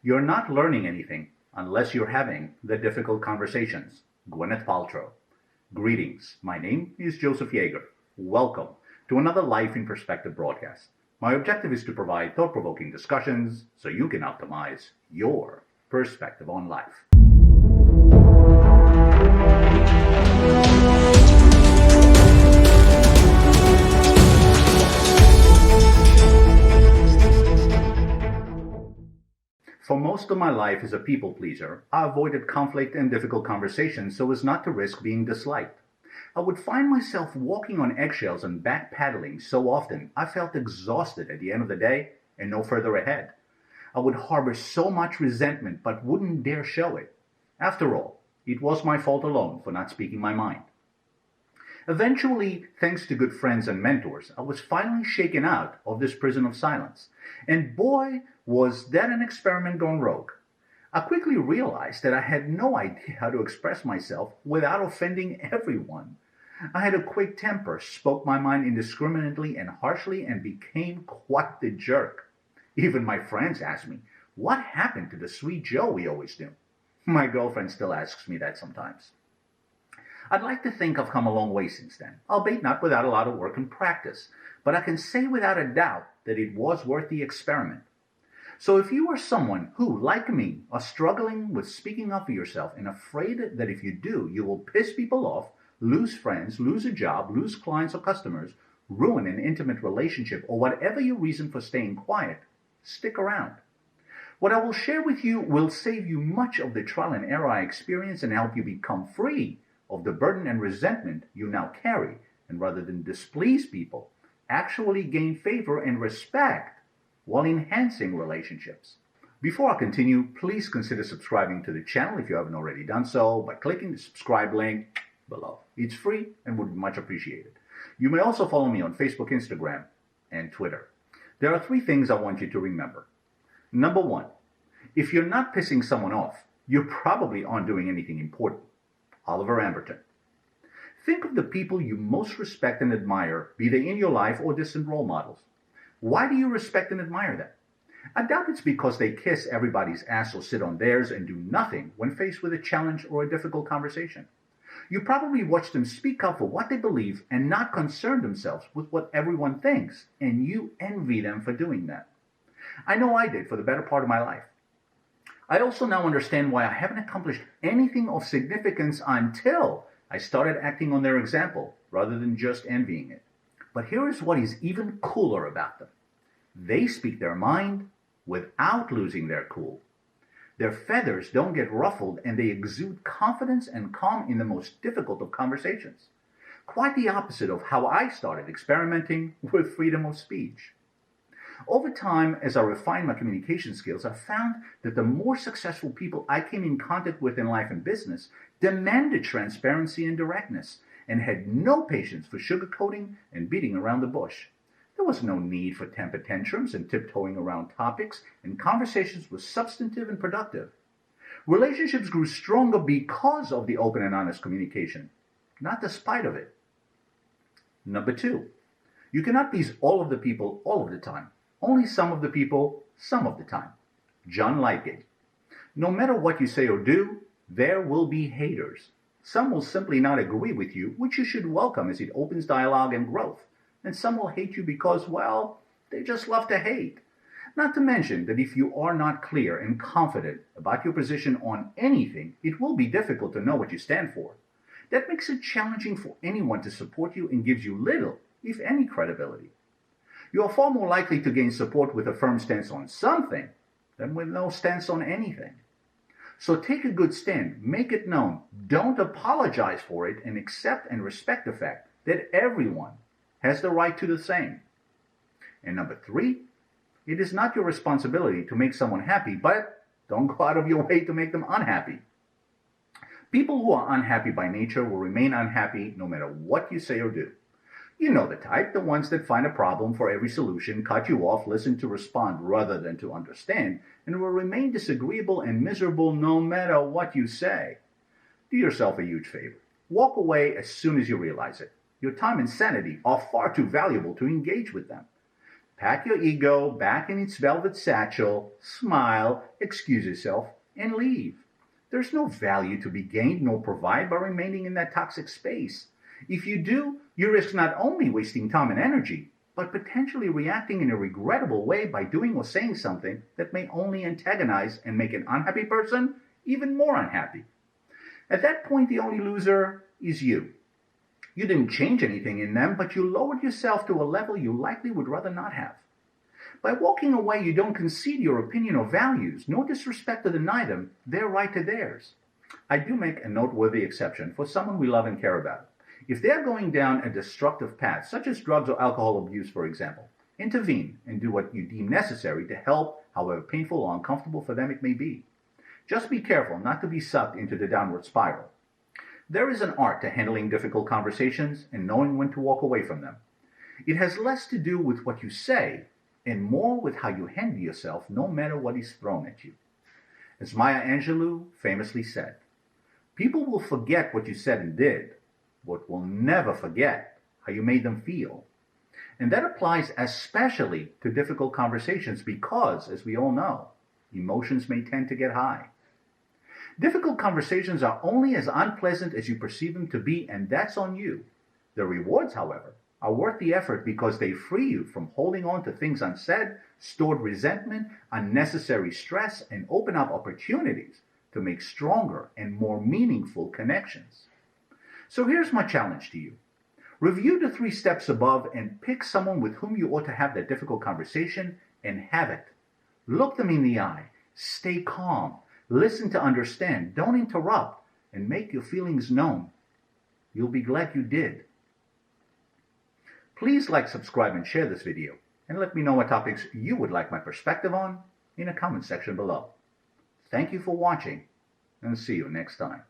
You're not learning anything unless you're having the difficult conversations. Gwyneth Paltrow. Greetings. My name is Joseph Yagar. Welcome to another Life in Perspective broadcast. My objective is to provide thought-provoking discussions so you can optimize your perspective on life. For most of my life as a people pleaser, I avoided conflict and difficult conversations so as not to risk being disliked. I would find myself walking on eggshells and backpedaling so often I felt exhausted at the end of the day and no further ahead. I would harbor so much resentment but wouldn't dare show it. After all, it was my fault alone for not speaking my mind. Eventually, thanks to good friends and mentors, I was finally shaken out of this prison of silence. And boy, was that an experiment gone rogue. I quickly realized that I had no idea how to express myself without offending everyone. I had a quick temper, spoke my mind indiscriminately and harshly, and became quite the jerk. Even my friends asked me, what happened to the sweet Joe we always knew? My girlfriend still asks me that sometimes. I'd like to think I've come a long way since then, albeit not without a lot of work and practice, but I can say without a doubt that it was worth the experiment. So if you are someone who, like me, are struggling with speaking up for yourself and afraid that if you do, you will piss people off, lose friends, lose a job, lose clients or customers, ruin an intimate relationship, or whatever your reason for staying quiet, stick around. What I will share with you will save you much of the trial and error I experienced and help you become free of the burden and resentment you now carry, and rather than displease people, actually gain favor and respect while enhancing relationships. Before I continue, please consider subscribing to the channel if you haven't already done so by clicking the subscribe link below. It's free and would be much appreciated. You may also follow me on Facebook, Instagram, and Twitter. There are 3 things I want you to remember. Number 1, if you're not pissing someone off, you probably aren't doing anything important. Oliver Amberton. Think of the people you most respect and admire, be they in your life or distant role models. Why do you respect and admire them? I doubt it's because they kiss everybody's ass or sit on theirs and do nothing when faced with a challenge or a difficult conversation. You probably watch them speak up for what they believe and not concern themselves with what everyone thinks, and you envy them for doing that. I know I did for the better part of my life. I also now understand why I haven't accomplished anything of significance until I started acting on their example rather than just envying it. But here is what is even cooler about them. They speak their mind without losing their cool. Their feathers don't get ruffled and they exude confidence and calm in the most difficult of conversations. Quite the opposite of how I started experimenting with freedom of speech. Over time, as I refined my communication skills, I found that the more successful people I came in contact with in life and business demanded transparency and directness and had no patience for sugarcoating and beating around the bush. There was no need for temper tantrums and tiptoeing around topics, and conversations were substantive and productive. Relationships grew stronger because of the open and honest communication, not despite of it. Number 2, you cannot please all of the people all of the time. Only some of the people, some of the time. John Lightgate. No matter what you say or do, there will be haters. Some will simply not agree with you, which you should welcome as it opens dialogue and growth. And some will hate you because, well, they just love to hate. Not to mention that if you are not clear and confident about your position on anything, it will be difficult to know what you stand for. That makes it challenging for anyone to support you and gives you little, if any, credibility. You are far more likely to gain support with a firm stance on something than with no stance on anything. So take a good stand, make it known, don't apologize for it, and accept and respect the fact that everyone has the right to the same. And number 3, it is not your responsibility to make someone happy, but don't go out of your way to make them unhappy. People who are unhappy by nature will remain unhappy no matter what you say or do. You know the type, the ones that find a problem for every solution, cut you off, listen to respond rather than to understand, and will remain disagreeable and miserable no matter what you say. Do yourself a huge favor. Walk away as soon as you realize it. Your time and sanity are far too valuable to engage with them. Pack your ego back in its velvet satchel, smile, excuse yourself, and leave. There's no value to be gained nor provided by remaining in that toxic space. If you do, you risk not only wasting time and energy, but potentially reacting in a regrettable way by doing or saying something that may only antagonize and make an unhappy person even more unhappy. At that point, the only loser is you. You didn't change anything in them, but you lowered yourself to a level you likely would rather not have. By walking away, you don't concede your opinion or values, nor disrespect or deny them their right to theirs. I do make a noteworthy exception for someone we love and care about. If they're going down a destructive path, such as drugs or alcohol abuse, for example, intervene and do what you deem necessary to help, however painful or uncomfortable for them it may be. Just be careful not to be sucked into the downward spiral. There is an art to handling difficult conversations and knowing when to walk away from them. It has less to do with what you say and more with how you handle yourself no matter what is thrown at you. As Maya Angelou famously said, people will forget what you said and did, but will never forget how you made them feel. And that applies especially to difficult conversations because, as we all know, emotions may tend to get high. Difficult conversations are only as unpleasant as you perceive them to be, and that's on you. The rewards, however, are worth the effort because they free you from holding on to things unsaid, stored resentment, unnecessary stress, and open up opportunities to make stronger and more meaningful connections. So here's my challenge to you. Review the 3 steps above and pick someone with whom you ought to have that difficult conversation and have it. Look them in the eye. Stay calm. Listen to understand. Don't interrupt, and make your feelings known. You'll be glad you did. Please like, subscribe, and share this video, and let me know what topics you would like my perspective on in the comment section below. Thank you for watching, and see you next time.